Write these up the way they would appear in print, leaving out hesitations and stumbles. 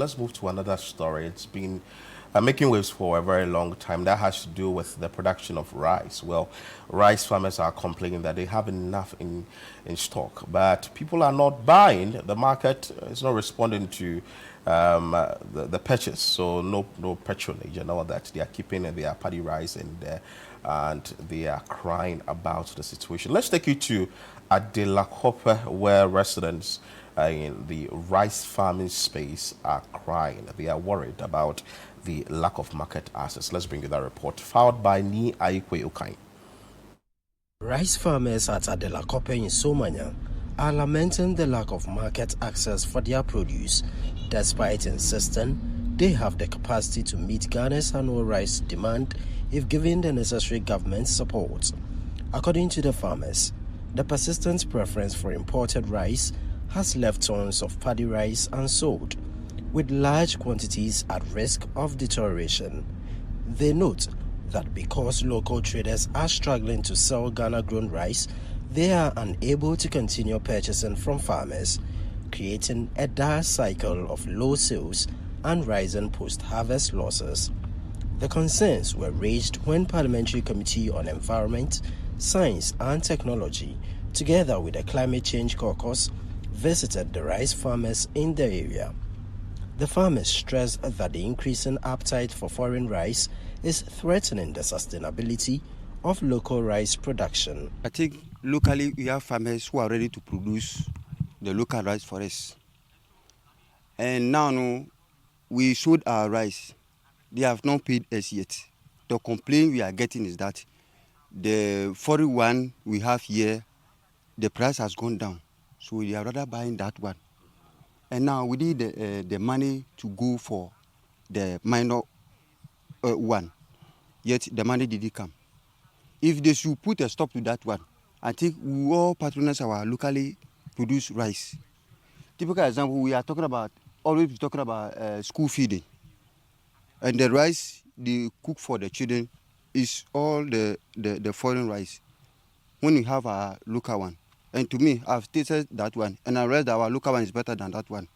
Let's move to another story. It's been making waves for a very long time. That has to do with the production of rice. Well, rice farmers are complaining that they have enough in stock, but people are not buying. The market is not responding to the purchase. So no patronage and all that. They are keeping their paddy rice in there, and they are crying about the situation. Let's take you to Adelakope, where residents in the rice farming space are crying. They are worried about the lack of market access. Let's bring you that report, filed by Ni Aikwe Ukain. Rice farmers at Adelakope in Somanya are lamenting the lack of market access for their produce, despite insisting they have the capacity to meet Ghana's annual rice demand if given the necessary government support. According to the farmers, the persistent preference for imported rice has left tons of paddy rice unsold, with large quantities at risk of deterioration. They note that because local traders are struggling to sell Ghana-grown rice, they are unable to continue purchasing from farmers, creating a dire cycle of low sales and rising post-harvest losses. The concerns were raised when Parliamentary Committee on Environment, Science and Technology, together with the Climate Change Caucus, visited the rice farmers in the area. The farmers stressed that the increasing appetite for foreign rice is threatening the sustainability of local rice production. I think locally we have farmers who are ready to produce the local rice for us. And now we sold our rice. They have not paid us yet. The complaint we are getting is that the foreign one we have here, the price has gone down. So we are rather buying that one. And now we need the money to go for the minor one. Yet the money didn't come. If they should put a stop to that one, I think we all patronize our locally produced rice. Typical example, we are talking about, always talking about school feeding. And the rice they cook for the children is all the foreign rice. When we have our local one. And to me, I've tasted that one, and I realized that our local one is better than that one.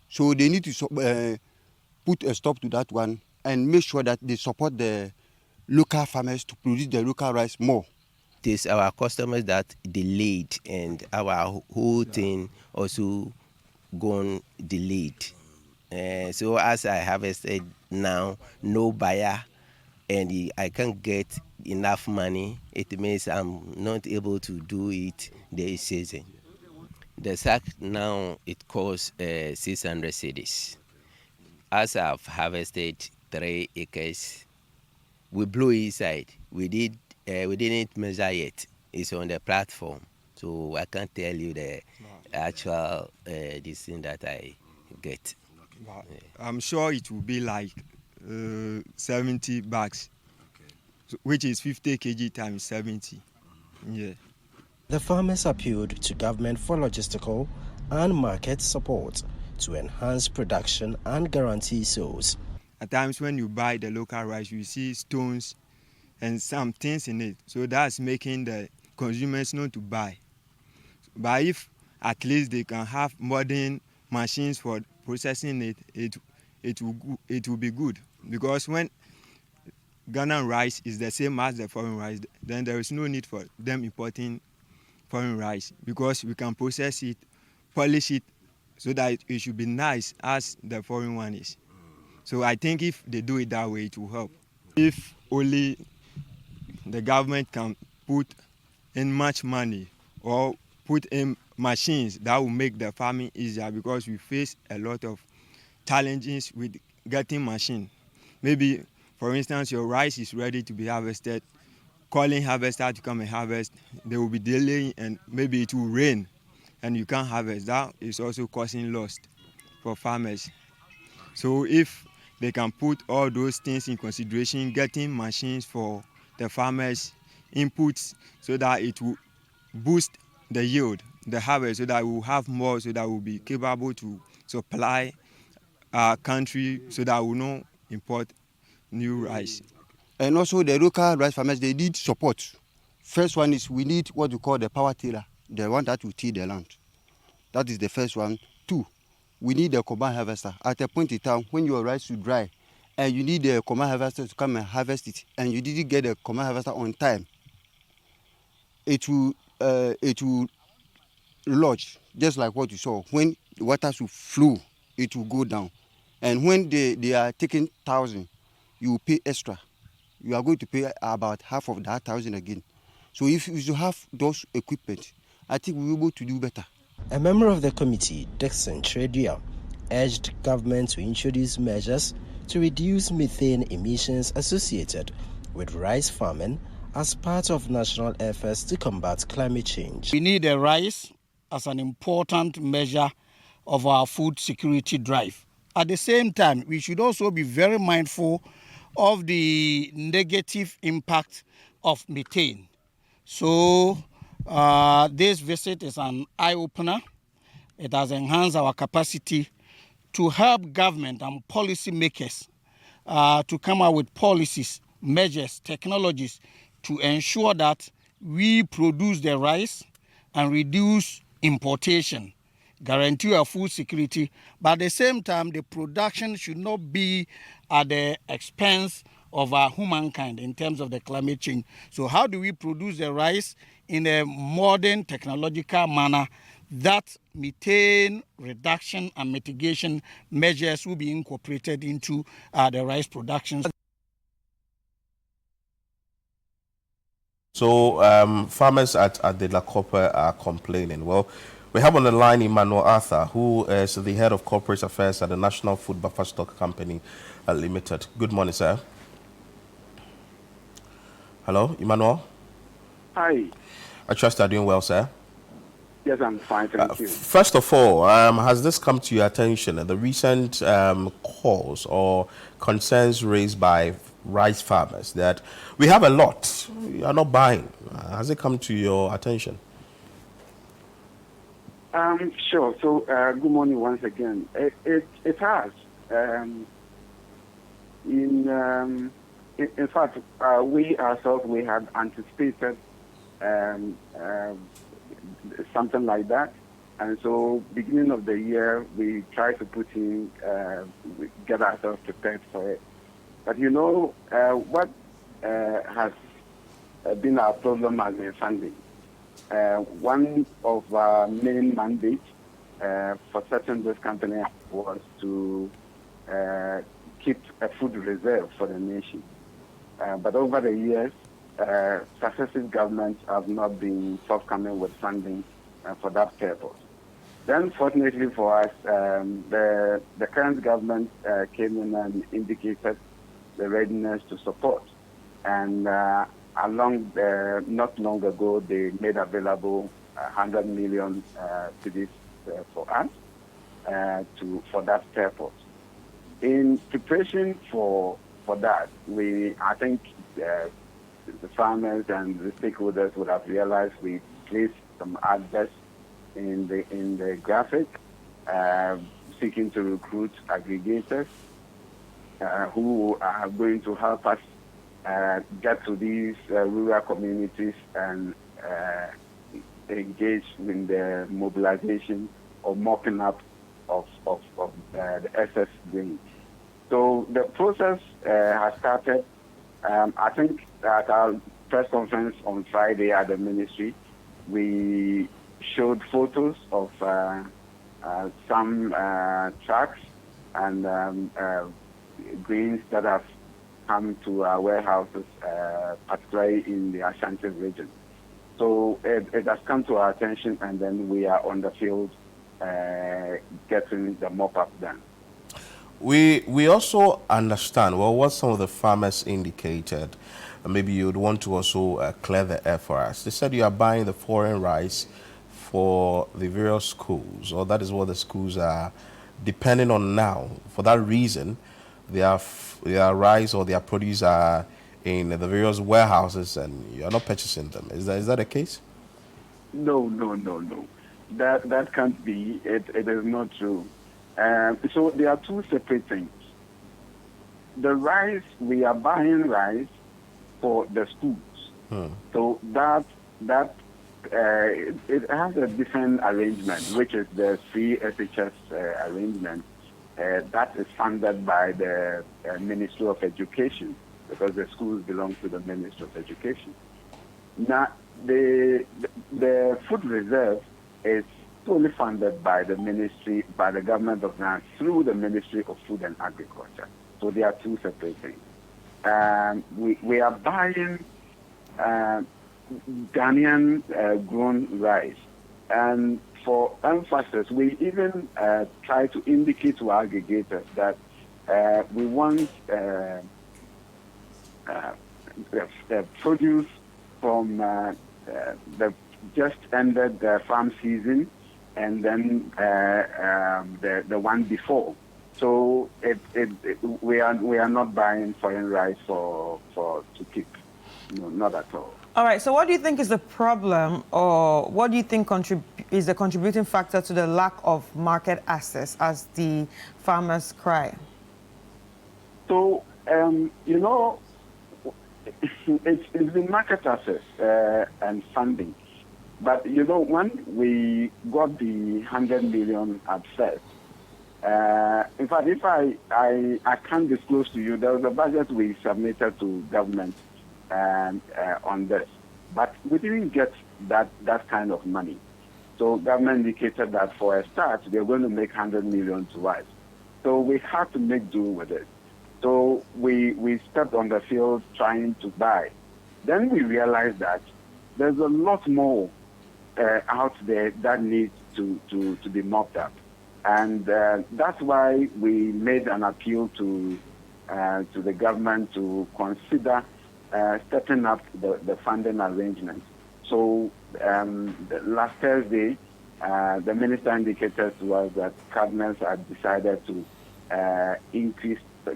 So they need to put a stop to that one and make sure that they support the local farmers to produce the local rice more. It is our customers that delayed, and our whole thing also gone delayed. So as I harvested now, no buyer, and I can't get enough money. It means I'm not able to do it this season. The sack now, it costs 600 cedis. As I've harvested 3 acres, we blew inside. We didn't measure yet. It's on the platform, so I can't tell you the actual this thing that I get. Wow. I'm sure it will be like 70 bags, which is 50 kg times 70. Yeah. The farmers appealed to government for logistical and market support to enhance production and guarantee sales. At times when you buy the local rice, you see stones and some things in it. So that's making the consumers not to buy. But if at least they can have modern machines for processing it will be good. Because when Ghana rice is the same as the foreign rice, then there is no need for them importing foreign rice, because we can process it, polish it, so that it should be nice as the foreign one is. So I think if they do it that way, it will help. If only the government can put in much money or put in machines that will make the farming easier, because we face a lot of challenges with getting machine. Maybe, for instance, your rice is ready to be harvested, calling harvester to come and harvest, they will be delaying, and maybe it will rain and you can't harvest. That is also causing loss for farmers. So if they can put all those things in consideration, getting machines for the farmers, inputs, so that it will boost the yield, the harvest, so that we will have more, so that we will be capable to supply our country, so that we will not import new rice. And also the local rice farmers, they need support. First one is we need what we call the power tiller, the one that will till the land. That is the first one. 2, we need a combine harvester. At a point in time, when your rice will dry, and you need a combine harvester to come and harvest it, and you didn't get a combine harvester on time, it will lodge, just like what you saw. When the waters will flow, it will go down. And when they are taking 1,000, you will pay extra. You are going to pay about half of that 1,000 again. So if you have those equipment, I think we'll be able to do better. A member of the committee, Dixon Tredia, urged government to introduce measures to reduce methane emissions associated with rice farming as part of national efforts to combat climate change. We need a rice as an important measure of our food security drive. At the same time, we should also be very mindful of the negative impact of methane. So this visit is an eye-opener. It has enhanced our capacity to help government and policy makers to come up with policies, measures, technologies to ensure that we produce the rice and reduce importation, guarantee our food security, but at the same time, the production should not be at the expense of our humankind in terms of the climate change. So how do we produce the rice in a modern technological manner that methane reduction and mitigation measures will be incorporated into the rice production? So farmers at Adelakope are complaining. Well, we have on the line Emmanuel Arthur, who is the head of corporate affairs at the National Food Buffer Stock Company Limited. Good morning, sir. Hello, Emmanuel. Hi. I trust you're doing well, sir. Yes, I'm fine, thank you. First of all, has this come to your attention, the recent calls or concerns raised by rice farmers that we have a lot, you are not buying? Has it come to your attention? Sure. So, good morning once again. It has. In fact, we ourselves, we had anticipated something like that. And so, beginning of the year, we try to get ourselves prepared for it. But you know, what has been our problem has been funding. One of our main mandates for setting this company was to keep a food reserve for the nation. But over the years, successive governments have not been forthcoming with funding for that purpose. Then, fortunately for us, the current government came in and indicated the readiness to support. And not long ago, they made available 100 million cedis for us for that purpose. In preparation for that, I think the farmers and the stakeholders would have realized we placed some adverts in the graphic, seeking to recruit aggregators who are going to help us get to these rural communities and engage in the mobilization or mopping up of the excess grain. So the process has started. I think at our press conference on Friday at the ministry, we showed photos of some trucks and grains that have come to our warehouses, particularly in the Ashanti region. So it has come to our attention, and then we are on the field getting the mop-up done. We also understand, well, what some of the farmers indicated. Maybe you would want to also clear the air for us. They said you are buying the foreign rice for the various schools, or that is what the schools are depending on now. For that reason, their rice or their produce are in the various warehouses and you are not purchasing them. Is that the case? No. That can't be. It is not true. So there are two separate things. The rice, we are buying rice for the schools. So that it has a different arrangement, which is the free SHS arrangement that is funded by the Ministry of Education, because the schools belong to the Ministry of Education. Now, the food reserve is solely funded by the ministry, by the government of Ghana through the Ministry of Food and Agriculture. So they are two separate things. We are buying Ghanaian grown rice, and for emphasis, we even try to indicate to our aggregators that we want the produce from the just ended the farm season, and then the one before. So we are not buying foreign rice to keep. No, not at all. All right. So what do you think is the problem, or what do you think is the contributing factor to the lack of market access, as the farmers cry? So it's been market access and funding. But when we got the 100 million at first, in fact, if I can't disclose to you, there was a budget we submitted to government on this, but we didn't get that kind of money. So government indicated that for a start, they're going to make 100 million to us. So we had to make do with it. So we stepped on the field trying to buy. Then we realized that there's a lot more out there that needs to be mopped up. And that's why we made an appeal to the government to consider stepping up the funding arrangement. So last Thursday, the minister indicated to us that cabinets had decided to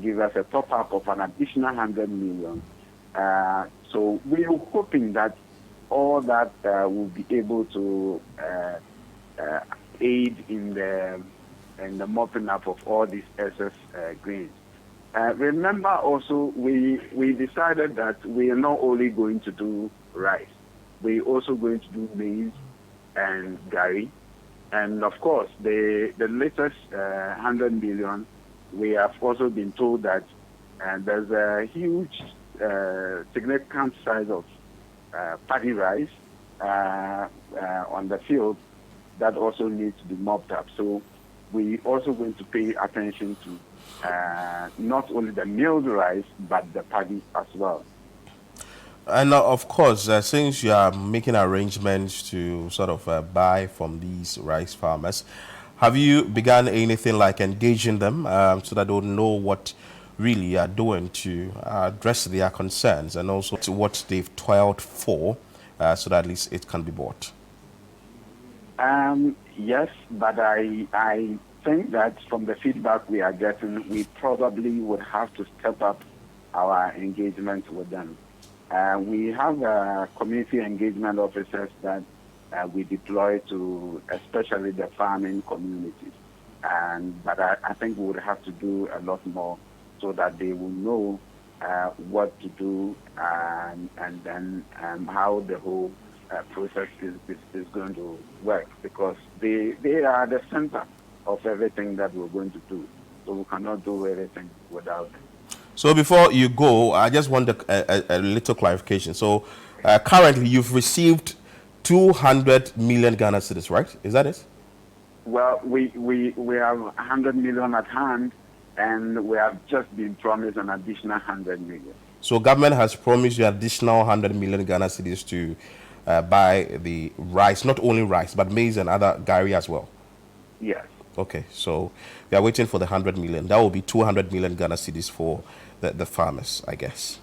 give us a top-up of an additional 100 million. So we are hoping that all that will be able to aid in the mopping up of all these excess grains. Remember also, we decided that we are not only going to do rice, we're also going to do maize and gari. And of course, the latest 100 million, we have also been told that there's a huge, significant size of paddy rice on the field that also needs to be mopped up. So we also going to pay attention to not only the milled rice, but the paddy as well. And of course, since you are making arrangements to sort of buy from these rice farmers, have you begun anything like engaging them so that they'll know what really you are doing to address their concerns, and also to what they've toiled for, so that at least it can be bought? Yes, but I think that from the feedback we are getting, we probably would have to step up our engagement with them. We have community engagement officers that we deploy to especially the farming communities. But I think we would have to do a lot more so that they will know what to do, and then how the whole process is going to work, because they are the center of everything that we're going to do. So we cannot do everything without them. So before you go, I just want a little clarification. So currently you've received 200 million Ghana cedis, right? Is that it? Well, we have 100 million at hand, and we have just been promised an additional 100 million. So government has promised you additional 100 million Ghana cedis to buy the rice, not only rice, but maize and other gari as well? Yes. Okay, so we are waiting for the 100 million. That will be 200 million Ghana cedis for the farmers, I guess.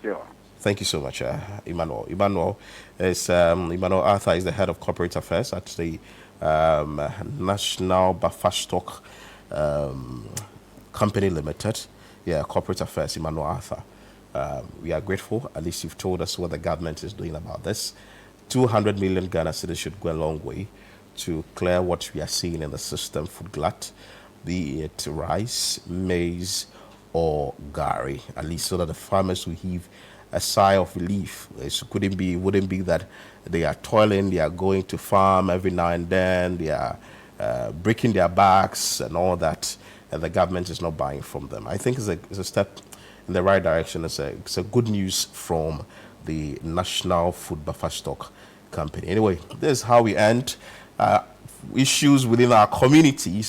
Sure. Thank you so much, Emmanuel. Emmanuel Arthur is the head of corporate affairs at the National Buffer Stock Company Limited. Yeah, corporate affairs, Emmanuel Arthur. We are grateful. At least you've told us what the government is doing about this. 200 million Ghana cedis should go a long way to clear what we are seeing in the system, food glut, be it rice, maize, or gari, at least so that the farmers will heave a sigh of relief. It wouldn't be that they are toiling, they are going to farm every now and then, they are breaking their backs and all that, and the government is not buying from them. I think it's a step in the right direction. It's a good news from the National Food Buffer Stock Company. Anyway, this is how we end issues within our communities.